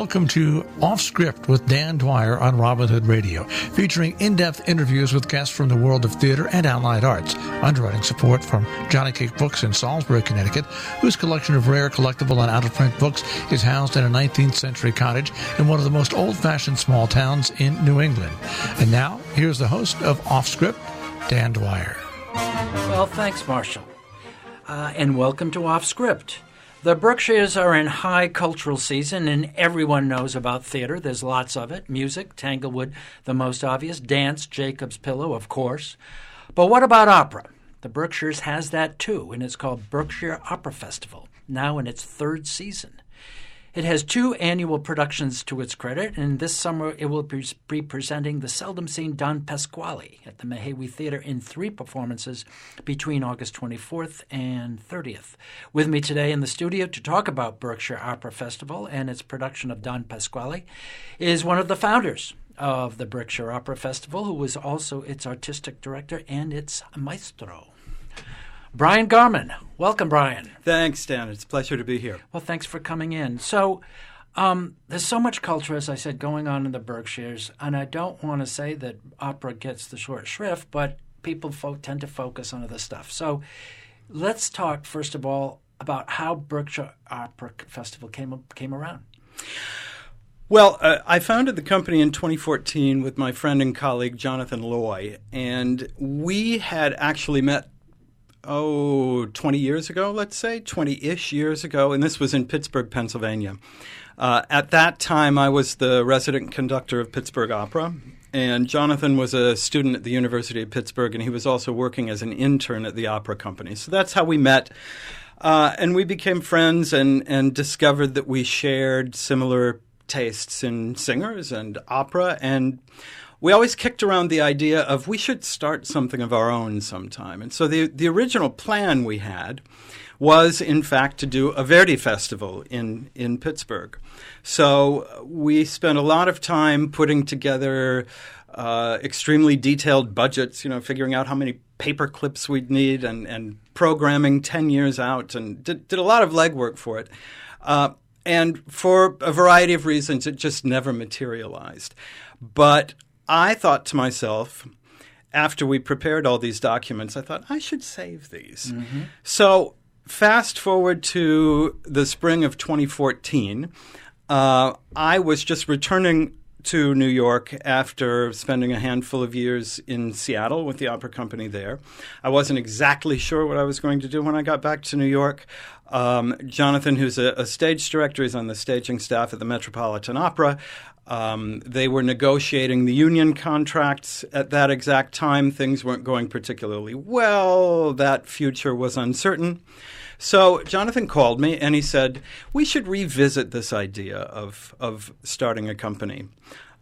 Welcome to Off Script with Dan Dwyer on Robin Hood Radio, featuring in-depth interviews with guests from the world of theater and allied arts. Underwriting support from Johnny Cake Books in Salisbury, Connecticut, whose collection of rare, collectible, and out-of-print books is housed in a 19th century cottage in one of the most old-fashioned small towns in New England. And now, here's the host of Off Script, Dan Dwyer. Well, thanks, Marshall. And welcome to Off Script. The Berkshires are in high cultural season, and everyone knows about theater. There's lots of it. Music, Tanglewood, the most obvious. Dance, Jacob's Pillow, of course. But what about opera? The Berkshires has that too, and it's called Berkshire Opera Festival, now in its third season. It has 2 annual productions to its credit, and this summer it will be presenting the seldom-seen Don Pasquale at the Mehewi Theater in 3 performances between August 24th and 30th. With me today in the studio to talk about Berkshire Opera Festival and its production of Don Pasquale is one of the founders of the Berkshire Opera Festival, who was also its artistic director and its maestro. Brian Garman. Welcome, Brian. Thanks, Dan. It's a pleasure to be here. Well, thanks for coming in. So there's so much culture, as I said, going on in the Berkshires, and I don't want to say that opera gets the short shrift, but people tend to focus on other stuff. So let's talk, first of all, about how Berkshire Opera Festival came around. Well, I founded the company in 2014 with my friend and colleague, Jonathan Loy, and we had actually met 20 years ago, let's say, 20-ish years ago, and this was in Pittsburgh, Pennsylvania. At that time, I was the resident conductor of Pittsburgh Opera, and Jonathan was a student at the University of Pittsburgh, and he was also working as an intern at the opera company. So that's how we met, and we became friends and discovered that we shared similar tastes in singers and opera, and we always kicked around the idea of we should start something of our own sometime. And so the original plan we had was, in fact, to do a Verdi festival in Pittsburgh. So we spent a lot of time putting together extremely detailed budgets, figuring out how many paper clips we'd need and programming 10 years out, and did a lot of legwork for it. And for a variety of reasons, it just never materialized. But I thought to myself, after we prepared all these documents, I thought, I should save these. Mm-hmm. So fast forward to the spring of 2014, I was just returning to New York after spending a handful of years in Seattle with the opera company there. I wasn't exactly sure what I was going to do when I got back to New York. Jonathan, who's a stage director, is on the staging staff at the Metropolitan Opera. They were negotiating the union contracts at that exact time. Things weren't going particularly well. That future was uncertain. So Jonathan called me and he said, we should revisit this idea of starting a company.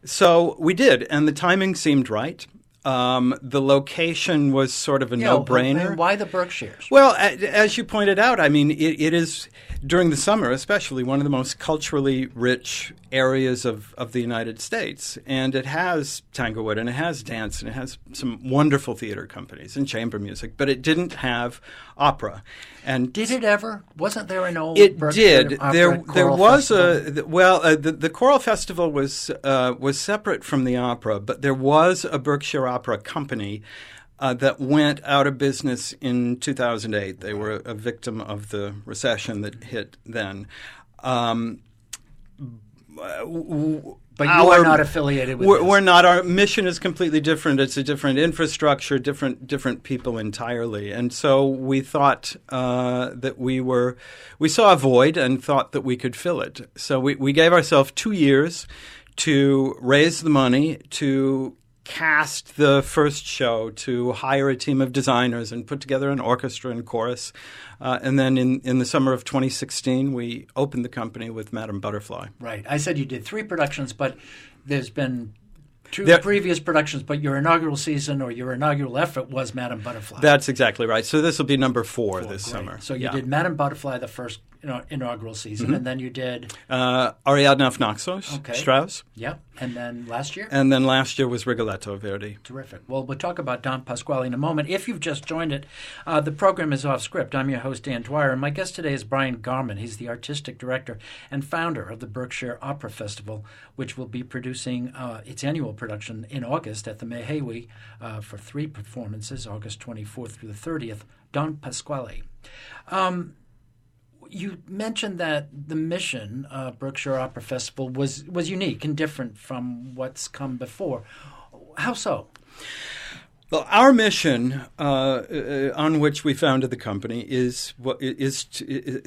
So we did, and the timing seemed right. The location was sort of a no-brainer. And why the Berkshires? Well, as you pointed out, I mean, it is, during the summer especially, one of the most culturally rich areas of the United States. And it has Tanglewood, and it has dance, and it has some wonderful theater companies and chamber music, but it didn't have opera. And did it ever? Wasn't there an old Berkshire did. There was the Choral Festival was separate from the opera, but there was a Berkshire Opera Company that went out of business in 2008. They were a victim of the recession that hit then. But you are not affiliated with We're not. Our mission is completely different. It's a different infrastructure, different people entirely. And so we thought that we saw a void and thought that we could fill it. So we gave ourselves 2 years to raise the money, to cast the first show, to hire a team of designers and put together an orchestra and chorus. And then in the summer of 2016, we opened the company with Madama Butterfly. Right. I said you did 3 productions, but there's been 2 previous productions, but your inaugural season or your inaugural effort was Madama Butterfly. That's exactly right. So this will be number 4 this summer. So you did Madama Butterfly the first inaugural season, and then you did Ariadne auf Naxos, Strauss. Yep. And then last year? And then last year was Rigoletto Verdi. Terrific. Well, we'll talk about Don Pasquale in a moment. If you've just joined it, the program is Off Script. I'm your host, Dan Dwyer, and my guest today is Brian Garman. He's the artistic director and founder of the Berkshire Opera Festival, which will be producing its annual production in August at the Mehewi for 3 performances, August 24th through the 30th, Don Pasquale. You mentioned that the mission, Berkshire Opera Festival, was unique and different from what's come before. How so? Well, our mission, on which we founded the company, it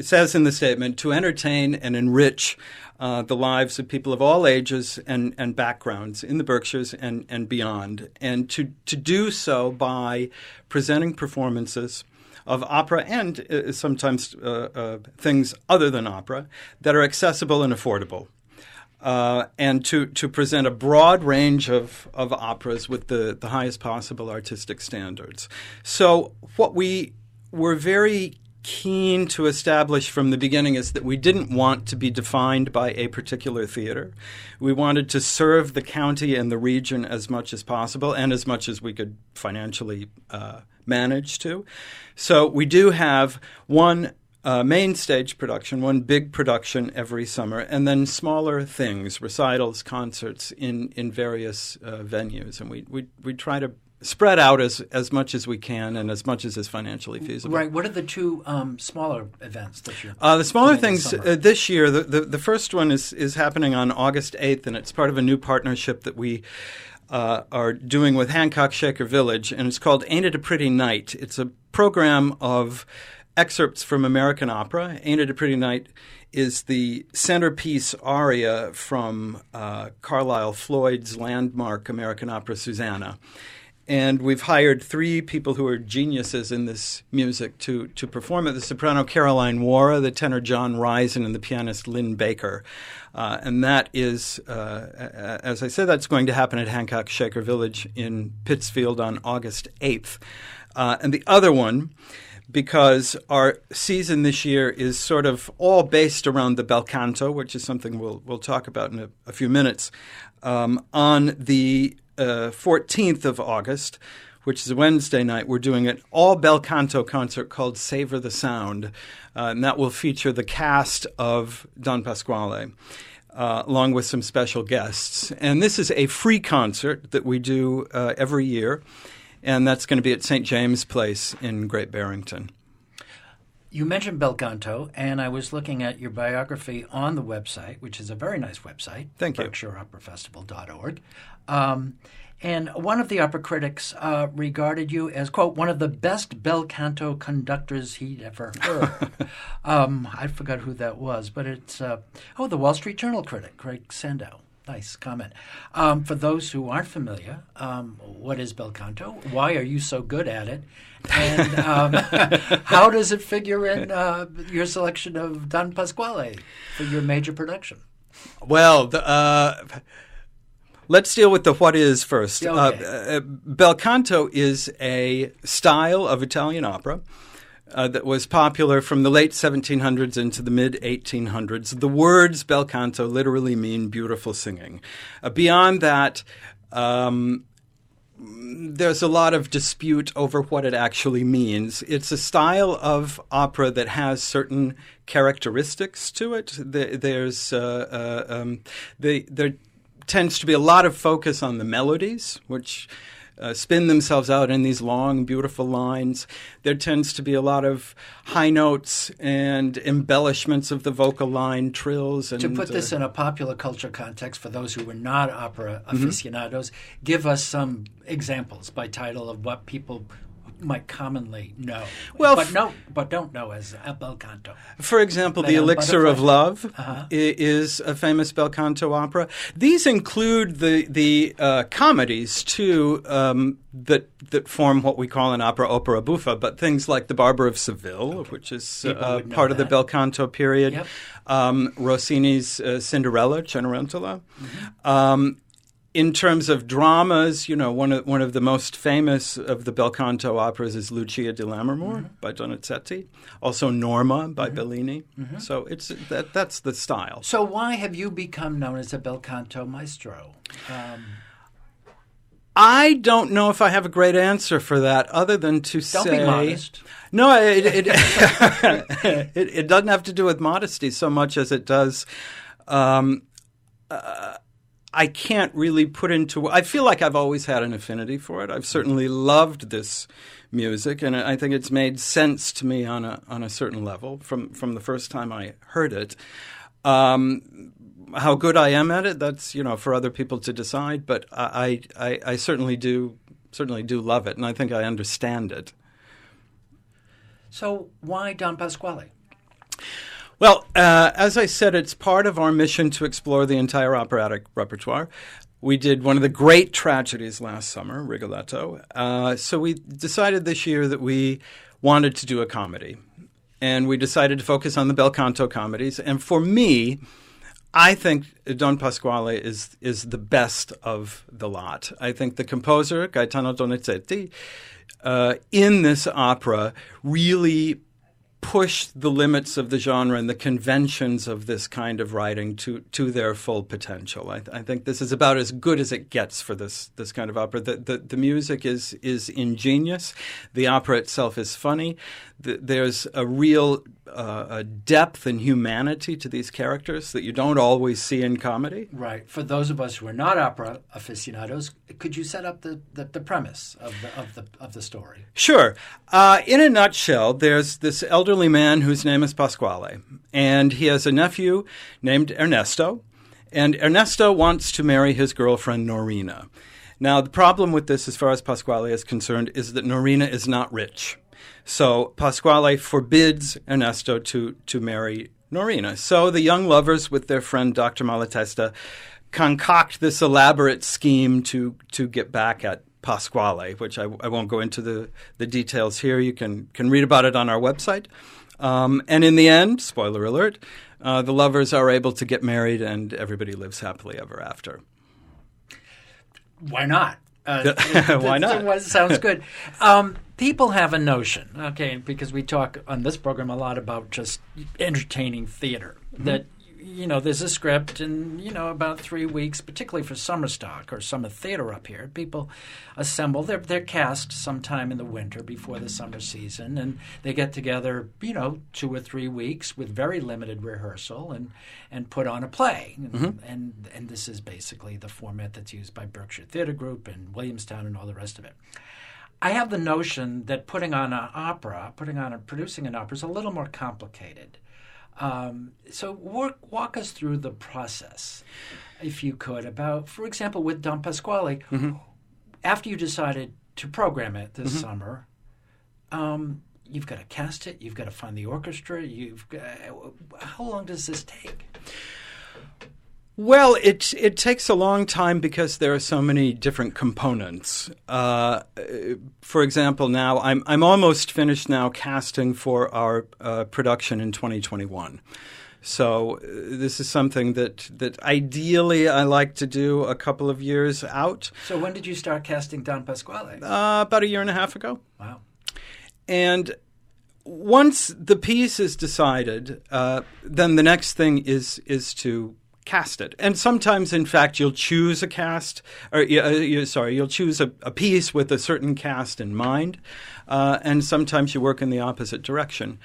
says in the statement, to entertain and enrich the lives of people of all ages and backgrounds in the Berkshires and beyond, and to do so by presenting performances of opera and sometimes things other than opera that are accessible and affordable. And to present a broad range of operas with the highest possible artistic standards. So what we were very keen to establish from the beginning is that we didn't want to be defined by a particular theater. We wanted to serve the county and the region as much as possible and as much as we could financially manage to. So we do have one main stage production, one big production every summer, and then smaller things, recitals, concerts in various venues. And we try to spread out as much as we can and as much as is financially feasible. Right. What are the 2 smaller events that you're the smaller things this year, the first one is happening on August 8th, and it's part of a new partnership that we are doing with Hancock Shaker Village, and it's called Ain't It a Pretty Night? It's a program of excerpts from American opera. Ain't It a Pretty Night is the centerpiece aria from Carlisle Floyd's landmark American opera Susanna. And we've hired 3 people who are geniuses in this music to perform it: the soprano Caroline Wara, the tenor John Risen, and the pianist Lynn Baker. And that is, as I said, that's going to happen at Hancock Shaker Village in Pittsfield on August 8th. And the other one, because our season this year is sort of all based around the bel canto, which is something we'll talk about in a few minutes, on the 14th of August, which is a Wednesday night, we're doing an all bel canto concert called Savor the Sound, and that will feature the cast of Don Pasquale, along with some special guests. And this is a free concert that we do every year, and that's going to be at St. James Place in Great Barrington. You mentioned bel canto, and I was looking at your biography on the website, which is a very nice website. Thank you. BerkshireOperaFestival.org. And one of the opera critics regarded you as, quote, one of the best bel canto conductors he'd ever heard. I forgot who that was, but it's, the Wall Street Journal critic, Craig Sandow. Nice comment. For those who aren't familiar, what is bel canto? Why are you so good at it? And how does it figure in your selection of Don Pasquale for your major production? Well, let's deal with the what is first. Okay. Bel canto is a style of Italian opera that was popular from the late 1700s into the mid-1800s. The words bel canto literally mean beautiful singing. Beyond that, there's a lot of dispute over what it actually means. It's a style of opera that has certain characteristics to it. There tends to be a lot of focus on the melodies, which spin themselves out in these long, beautiful lines. There tends to be a lot of high notes and embellishments of the vocal line, trills. And to put this in a popular culture context for those who are not opera aficionados, give us some examples by title of what people might commonly know, but don't know as a bel canto. For example, The Elixir of Love is a famous bel canto opera. These include the comedies too that form what we call an opera buffa, but things like The Barber of Seville, which is part of the bel canto period, Rossini's Cinderella, Cenerentola. in terms of dramas, one of the most famous of the bel canto operas is Lucia di Lammermoor by Donizetti, also Norma by Bellini. So that's the style. So why have you become known as a bel canto maestro? I don't know if I have a great answer for that, other than to say. Don't be modest. No, it doesn't have to do with modesty so much as it does. I can't really put into. I feel like I've always had an affinity for it. I've certainly loved this music, and I think it's made sense to me on a certain level from the first time I heard it. How good I am at it, that's for other people to decide. But I certainly do love it, and I think I understand it. So why Don Pasquale? Well, as I said, it's part of our mission to explore the entire operatic repertoire. We did one of the great tragedies last summer, Rigoletto. So we decided this year that we wanted to do a comedy. And we decided to focus on the bel canto comedies. And for me, I think Don Pasquale is the best of the lot. I think the composer, Gaetano Donizetti, in this opera really pushed the limits of the genre and the conventions of this kind of writing to their full potential. I think this is about as good as it gets for this kind of opera. The music is ingenious. The opera itself is funny. There's a real depth and humanity to these characters that you don't always see in comedy. Right. For those of us who are not opera aficionados, could you set up the premise of the story? Sure. In a nutshell, there's this elderly man whose name is Pasquale, and he has a nephew named Ernesto, and Ernesto wants to marry his girlfriend Norina. Now, the problem with this, as far as Pasquale is concerned, is that Norina is not rich. So Pasquale forbids Ernesto to marry Norina. So the young lovers, with their friend Dr. Malatesta, concoct this elaborate scheme to get back at Pasquale, which I won't go into the details here. You can read about it on our website. And in the end, spoiler alert, the lovers are able to get married and everybody lives happily ever after. Why not? Why not? Sounds good. People have a notion, okay, because we talk on this program a lot about just entertaining theater, that, there's a script and, about 3 weeks, particularly for summer stock or summer theater up here, people assemble. They're cast sometime in the winter before the summer season, and they get together, 2 or 3 weeks with very limited rehearsal and put on a play. And this is basically the format that's used by Berkshire Theater Group and Williamstown and all the rest of it. I have the notion that producing an opera is a little more complicated. So walk us through the process, if you could, about, for example, with Don Pasquale, after you decided to program it this summer, you've got to cast it, you've got to find the orchestra, how long does this take? Well, it takes a long time because there are so many different components. For example, now I'm almost finished now casting for our production in 2021. So this is something that ideally I like to do a couple of years out. So when did you start casting Don Pasquale? About 1.5 years ago. Wow. And once the piece is decided, then the next thing is to cast it. And sometimes, in fact, you'll choose a cast, or you'll choose a piece with a certain cast in mind, and sometimes you work in the opposite direction.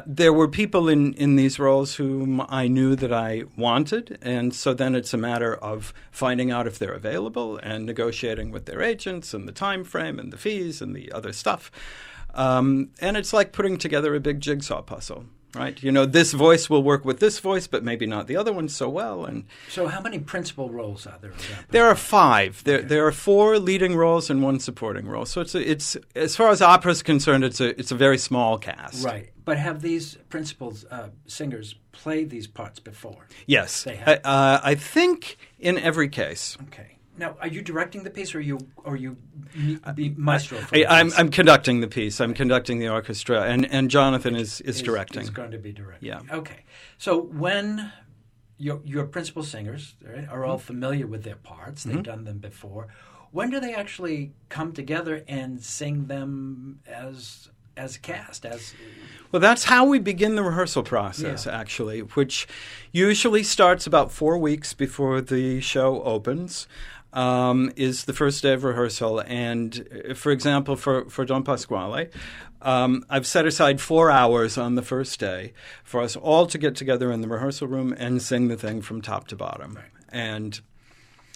There were people in these roles whom I knew that I wanted, and so then it's a matter of finding out if they're available and negotiating with their agents and the time frame and the fees and the other stuff. And it's like putting together a big jigsaw puzzle. Right, this voice will work with this voice, but maybe not the other one so well. And so, how many principal roles are there? There are 5. There are 4 leading roles and 1 supporting role. So it's as far as opera is concerned, it's a very small cast. Right, but have these principal singers played these parts before? Yes, they have. I think in every case. Okay. Now, are you directing the piece, or are you maestro? I'm conducting the piece. I'm conducting the orchestra, and Jonathan is directing. Is going to be directing. Yeah. Okay. So when your principal singers, right, are all familiar with their parts. They've done them before. When do they actually come together and sing them as a cast? Well, that's how we begin the rehearsal process, actually, which usually starts about 4 weeks before the show opens. Is the first day of rehearsal. And, for example, for Don Pasquale, I've set aside 4 hours on the first day for us all to get together in the rehearsal room and sing the thing from top to bottom. Right. And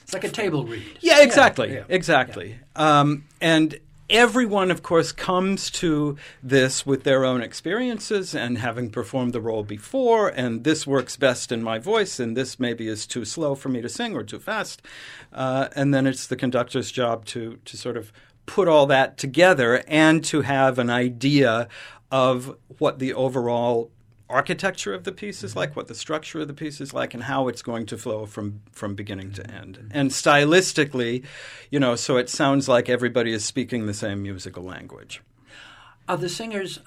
it's like a table read. Yeah, exactly. Yeah. Exactly. Yeah. And everyone, of course, comes to this with their own experiences and having performed the role before, and this works best in my voice, and this maybe is too slow for me to sing or too fast. And then it's the conductor's job to sort of put all that together and to have an idea of what the overall architecture of the piece is like, what the structure of the piece is like, and how it's going to flow from beginning to end. And stylistically, so it sounds like everybody is speaking the same musical language. The singers,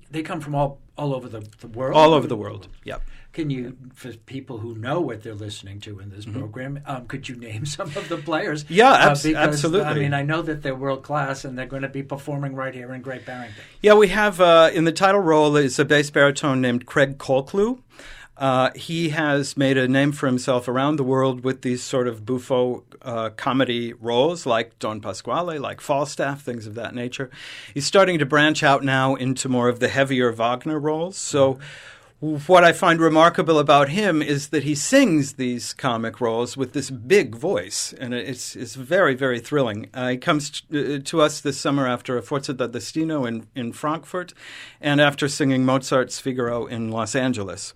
they come from all over the world? All over the world, yep. Can you, for people who know what they're listening to in this program, could you name some of the players? Yeah, because, absolutely. I mean, I know that they're world class and they're going to be performing right here in Great Barrington. Yeah, we have in the title role is a bass baritone named Craig Colcleugh. He has made a name for himself around the world with these sort of buffo comedy roles like Don Pasquale, like Falstaff, things of that nature. He's starting to branch out now into more of the heavier Wagner roles. So what I find remarkable about him is that he sings these comic roles with this big voice, and it's very, very thrilling. He comes to us this summer after a Forza da Destino in Frankfurt and after singing Mozart's Figaro in Los Angeles.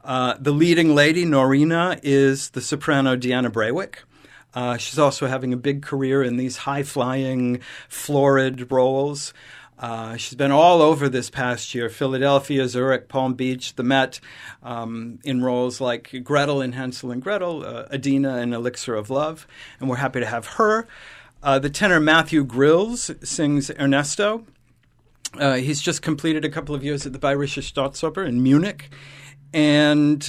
The leading lady, Norina, is the soprano Deanna Braywick. She's also having a big career in these high-flying, florid roles. She's been all over this past year, Philadelphia, Zurich, Palm Beach, the Met, in roles like Gretel in Hansel and Gretel, Adina in Elixir of Love, and we're happy to have her. The tenor Matthew Grills sings Ernesto. He's just completed a couple of years at the Bayerische Staatsoper in Munich, and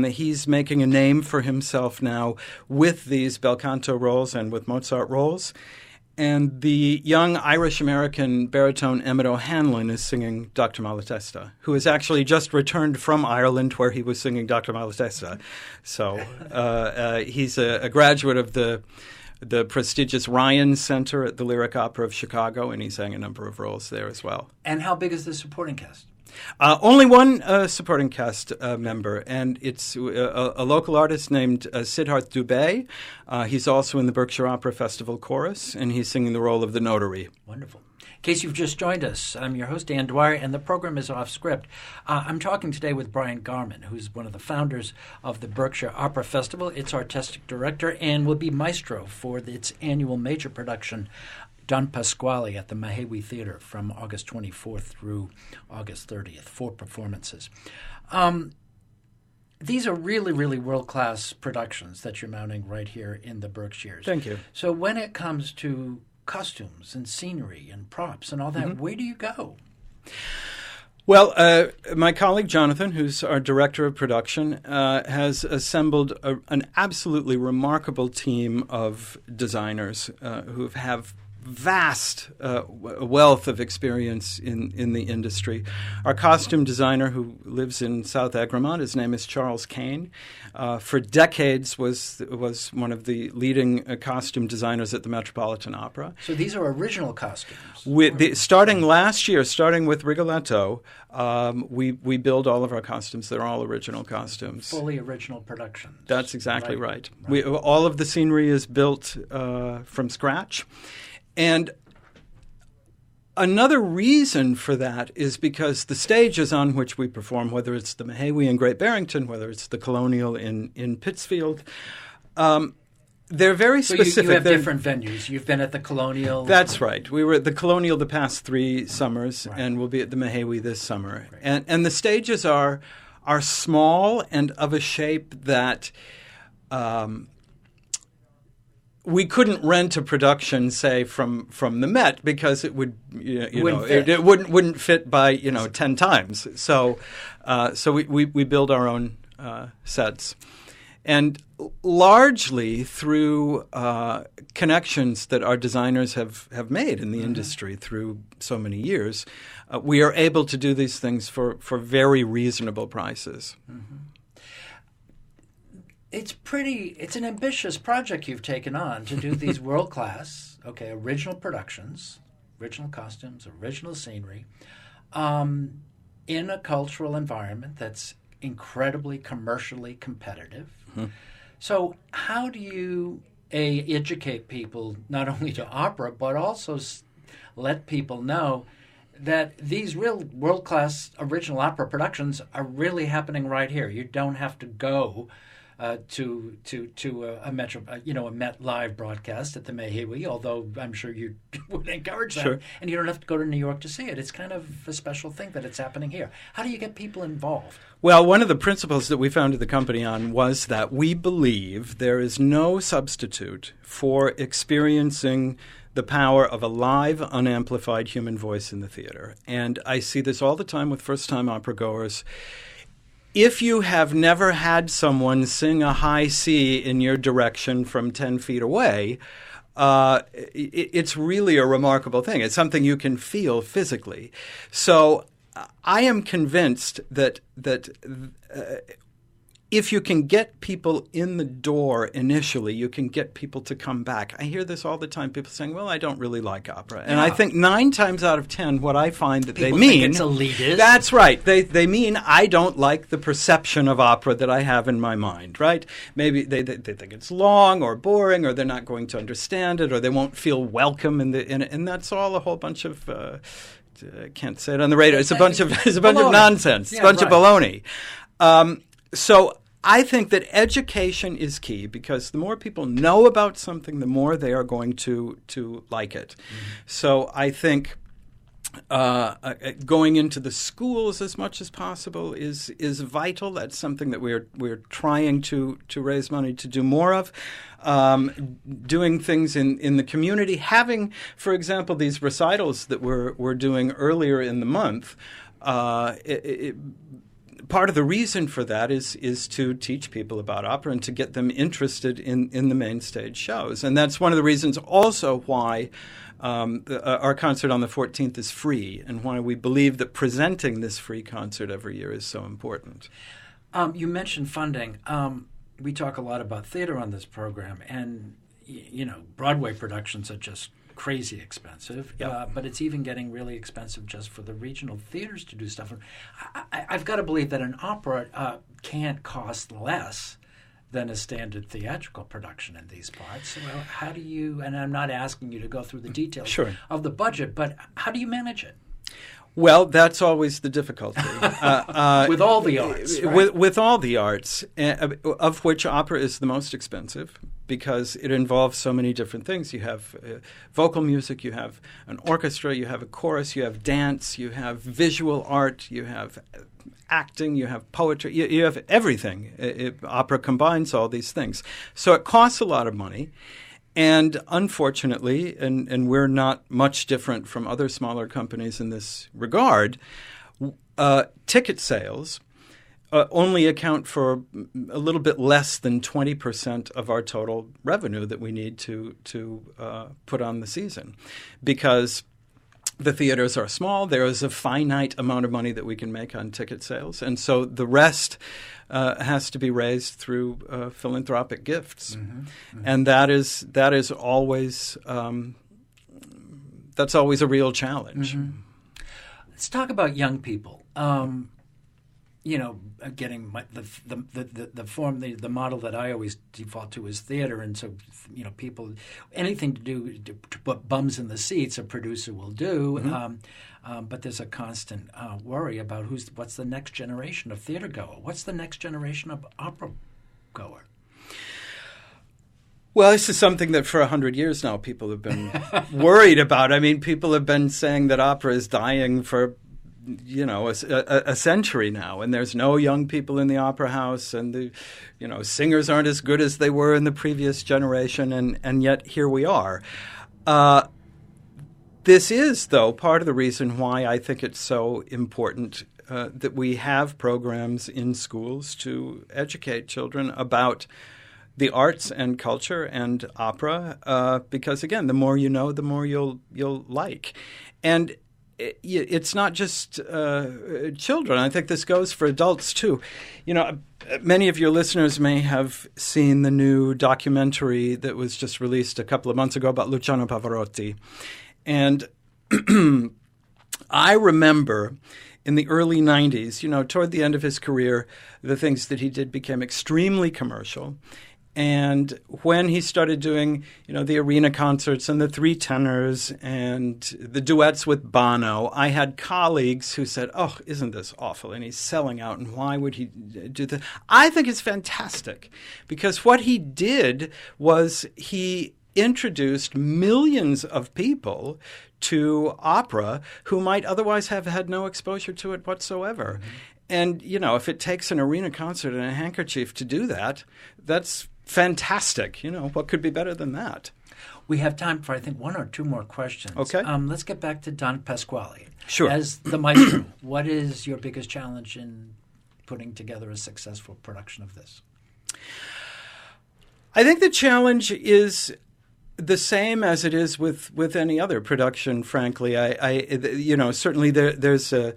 he's making a name for himself now with these bel canto roles and with Mozart roles. And the young Irish-American baritone Emmett O'Hanlon is singing Dr. Malatesta, who has actually just returned from Ireland where he was singing Dr. Malatesta. So he's a graduate of the prestigious Ryan Center at the Lyric Opera of Chicago, and he sang a number of roles there as well. And how big is the supporting cast? Only one supporting cast member, and it's a local artist named Siddharth Dubey. He's also in the Berkshire Opera Festival Chorus, and he's singing the role of the notary. Wonderful. In case you've just joined us, I'm your host, Dan Dwyer, and the program is Off Script. I'm talking today with Brian Garman, who's one of the founders of the Berkshire Opera Festival, its artistic director, and will be maestro for its annual major production, Don Pasquale at the Mahewi Theater from August 24th through August 30th, 4 performances. These are really, really world-class productions that you're mounting right here in the Berkshires. Thank you. So when it comes to costumes and scenery and props and all that, where do you go? Well, my colleague Jonathan, who's our director of production, has assembled an absolutely remarkable team of designers who have vast wealth of experience in the industry. Our costume designer, who lives in South Egremont, his name is Charles Kane. For decades was one of the leading costume designers at the Metropolitan Opera. So these are original costumes? Starting last year, starting with Rigoletto, we build all of our costumes. They're all original costumes. Fully original productions. That's exactly right. All of the scenery is built from scratch. And another reason for that is because the stages on which we perform, whether it's the Mahewi in Great Barrington, whether it's the Colonial in Pittsfield, they're very specific. So you have different venues. You've been at the Colonial. That's right. We were at the Colonial the past 3 summers, and we'll be at the Mahewi this summer. Right. And the stages are small and of a shape that we couldn't rent a production, say, from the Met because it would, it wouldn't fit by 10 times. So we build our own sets. And largely through connections that our designers have made in the industry through so many years, we are able to do these things for very reasonable prices. Mm-hmm. It's an ambitious project you've taken on to do these world-class, original productions, original costumes, original scenery, in a cultural environment that's incredibly commercially competitive. Mm-hmm. So how do you, educate people not only to opera, but also let people know that these real world-class original opera productions are really happening right here? You don't have to go to a Met Live broadcast at the Mahiwi, although I'm sure you would encourage that. Sure. And you don't have to go to New York to see it. It's kind of a special thing that it's happening here. How do you get people involved? Well, one of the principles that we founded the company on was that we believe there is no substitute for experiencing the power of a live, unamplified human voice in the theater. And I see this all the time with first-time opera goers. If you have never had someone sing a high C in your direction from 10 feet away, it's really a remarkable thing. It's something you can feel physically. So I am convinced that if you can get people in the door initially, you can get people to come back. I hear this all the time, people saying, well, I don't really like opera. And I think 9 times out of 10, what I find that people they mean— it's elitist. That's right. They mean, I don't like the perception of opera that I have in my mind, right? Maybe they think it's long or boring, or they're not going to understand it, or they won't feel welcome in it. And that's all a whole bunch of— I can't say it on the radio. It's a bunch of nonsense. It's a bunch of baloney. So I think that education is key, because the more people know about something, the more they are going to like it. Mm-hmm. So I think going into the schools as much as possible is vital. That's something that we're trying to raise money to do more of. Doing things in the community, having, for example, these recitals that we're doing earlier in the month. Part of the reason for that is to teach people about opera and to get them interested in the main stage shows. And that's one of the reasons also why our concert on the 14th is free, and why we believe that presenting this free concert every year is so important. You mentioned funding. We talk a lot about theater on this program, and Broadway productions are just crazy expensive, but it's even getting really expensive just for the regional theaters to do stuff. I've got to believe that an opera can't cost less than a standard theatrical production in these parts. Well, how do you, and I'm not asking you to go through the details of the budget, but how do you manage it? Well, that's always the difficulty. With all the arts, right? With all the arts, of which opera is the most expensive, because it involves so many different things. You have vocal music, you have an orchestra, you have a chorus, you have dance, you have visual art, you have acting, you have poetry, you have everything. Opera combines all these things. So it costs a lot of money. And unfortunately, and we're not much different from other smaller companies in this regard, ticket sales only account for a little bit less than 20% of our total revenue that we need to put on the season, because the theaters are small. There is a finite amount of money that we can make on ticket sales, and so the rest has to be raised through philanthropic gifts, and that is always that's always a real challenge. Mm-hmm. Let's talk about young people. Getting the model that I always default to is theater, and so people, anything to do to put bums in the seats, a producer will do. Mm-hmm. But there's a constant worry about what's the next generation of theater goer? What's the next generation of opera goer? Well, this is something that for 100 years now people have been worried about. I mean, people have been saying that opera is dying for a century now, and there's no young people in the opera house, and the singers aren't as good as they were in the previous generation, and yet here we are. This is, though, part of the reason why I think it's so important that we have programs in schools to educate children about the arts and culture and opera, because again, the more you know, the more you'll like. And it's not just children. I think this goes for adults too. Many of your listeners may have seen the new documentary that was just released a couple of months ago about Luciano Pavarotti. And I remember in the early 90s, toward the end of his career, the things that he did became extremely commercial. And when he started doing, the arena concerts and the three tenors and the duets with Bono, I had colleagues who said, "Oh, isn't this awful? And he's selling out, and why would he do that?" I think it's fantastic, because what he did was he introduced millions of people to opera who might otherwise have had no exposure to it whatsoever. Mm-hmm. And, if it takes an arena concert and a handkerchief to do that, that's fantastic. What could be better than that? We have time for, I think, one or two more questions. Okay. Let's get back to Don Pasquale. Sure. As the maestro, what is your biggest challenge in putting together a successful production of this? I think the challenge is the same as it is with any other production, frankly. Certainly there's a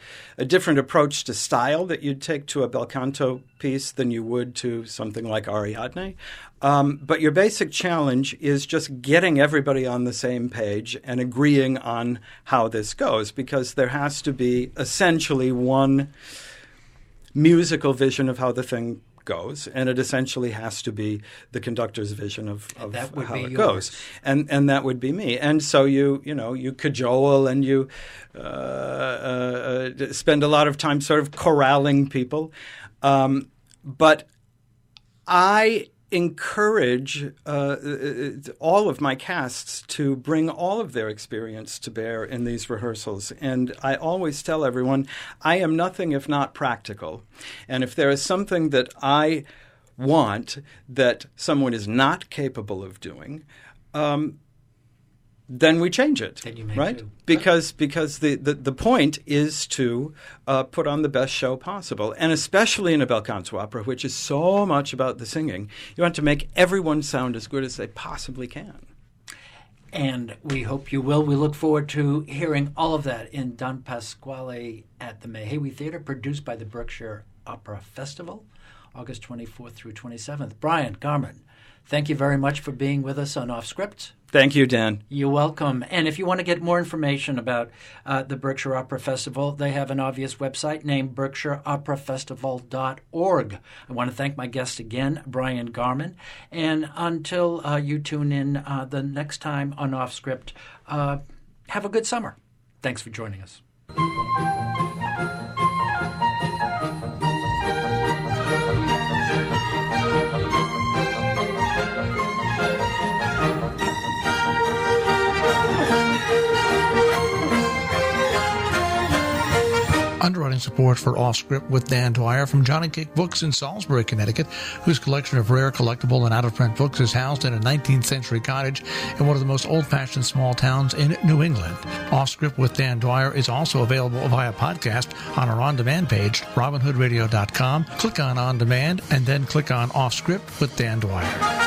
different approach to style that you'd take to a bel canto piece than you would to something like Ariadne. But your basic challenge is just getting everybody on the same page and agreeing on how this goes, because there has to be essentially one musical vision of how the thing goes, and it essentially has to be the conductor's vision of how it goes, and that would be me. And so you cajole and you spend a lot of time sort of corralling people, but I encourage all of my casts to bring all of their experience to bear in these rehearsals. And I always tell everyone, I am nothing if not practical. And if there is something that I want that someone is not capable of doing, then we change it, then you make right? do. Because the point is to put on the best show possible, and especially in a bel canto opera, which is so much about the singing, you want to make everyone sound as good as they possibly can. And we hope you will. We look forward to hearing all of that in Don Pasquale at the Mehewi Theater, produced by the Berkshire Opera Festival, August 24th through 27th. Brian Garman, thank you very much for being with us on Off Script. Thank you, Dan. You're welcome. And if you want to get more information about the Berkshire Opera Festival, they have an obvious website named berkshireoperafestival.org. I want to thank my guest again, Brian Garman. And until you tune in the next time on Off Script, have a good summer. Thanks for joining us. Underwriting support for Off Script with Dan Dwyer from Johnny Cake Books in Salisbury, Connecticut, whose collection of rare, collectible, and out-of-print books is housed in a 19th century cottage in one of the most old-fashioned small towns in New England. Off Script with Dan Dwyer is also available via podcast on our on-demand page, robinhoodradio.com. Click on On Demand, and then click on Off Script with Dan Dwyer.